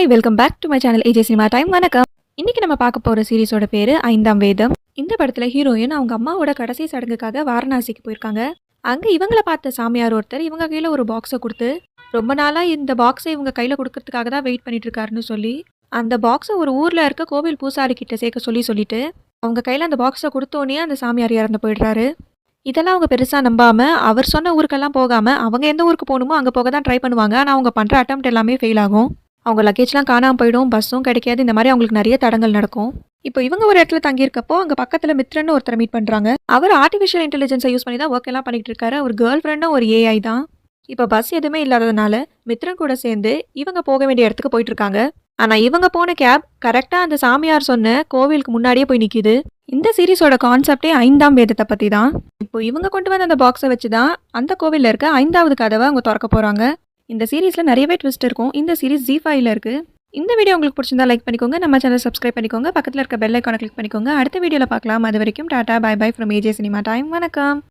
Hi welcome back to my channel AJ cinema time. வணக்கம். இன்னைக்கு நம்ம பார்க்க போகிற சீரிஸோட பேர் ஐந்தாம் வேதம். இந்த படத்தில் ஹீரோயின் அவங்க அம்மாவோட கடைசி சடங்குக்காக வாரணாசிக்கு போயிருக்காங்க. அங்கே இவங்கள பார்த்த சாமியார் ஒருத்தர் இவங்க கையில் ஒரு பாக்ஸை கொடுத்து ரொம்ப நாளாக இந்த பாக்ஸை இவங்க கையில் கொடுக்கறதுக்காக தான் வெயிட் பண்ணிட்டு இருக்காருன்னு சொல்லி அந்த பாக்ஸை ஒரு ஊரில் இருக்க கோவில் பூசாரி கிட்ட சேர்க்க சொல்லிட்டு அவங்க கையில் அந்த பாக்ஸை கொடுத்தோன்னே அந்த சாமியார் இறந்து போயிடுறாரு. இதெல்லாம் அவங்க பெருசாக நம்பாமல் அவர் சொன்ன ஊருக்கெல்லாம் போகாமல் அவங்க எந்த ஊருக்கு போகணுமோ அங்கே போக தான் ட்ரை பண்ணுவாங்க. ஆனால் அவங்க பண்ணுற அட்டெம்ப்ட் எல்லாமே ஃபெயில் ஆகும். அவங்க லக்கேஜ்லாம் காணாமல் போயிடும், பஸ்ஸும் கிடைக்காது, இந்த மாதிரி அவங்களுக்கு நிறைய தடங்கள் நடக்கும். இப்போ இவங்க ஒரு இடத்துல தங்கியிருக்கப்போ அங்கே பக்கத்தில் மித்ரன் ஒருத்தரை மீட் பண்ணுறாங்க. அவர் ஆர்டிஃபிஷியல் இன்டெலிஜென்ஸை யூஸ் பண்ணி தான் ஒர்க் எல்லாம் பண்ணிட்டு இருக்காரு. அவர் கேர்ள் ஃப்ரெண்டும் ஒரு ஏஐ தான். இப்போ பஸ் எதுவுமே இல்லாததுனால மித்ரன் கூட சேர்ந்து இவங்க போக வேண்டிய இடத்துக்கு போயிட்டு இருக்காங்க. ஆனால் இவங்க போன கேப் கரெக்டாக அந்த சாமியார் சொன்ன கோவிலுக்கு முன்னாடியே போய் நிற்கிது. இந்த சீரிஸோட கான்செப்டே ஐந்தாம் வேதத்தை பற்றி தான். இப்போ இவங்க கொண்டு வந்த அந்த பாக்ஸை வச்சு தான் அந்த கோவிலில் இருக்க 5வது கதவை அவங்க திறக்க போகிறாங்க. இந்த சீரிஸில் நிறையவே ட்விஸ்ட் இருக்கும். இந்த சீரிஸ் ZEE5ல இருக்குது. இந்த வீடியோ உங்களுக்கு பிடிச்சிருந்தா லைக் பண்ணிக்கோங்க, நம்ம சேனல் சப்ஸ்கிரைப் பண்ணிக்கோங்க, பக்கத்தில் இருக்க பெல் ஐக்கானை கிளிக் பண்ணிக்கோங்க. அடுத்த வீடியோவில் பார்க்கலாம். அது வரைக்கும் tata bye bye from AJ cinema time. வணக்கம்.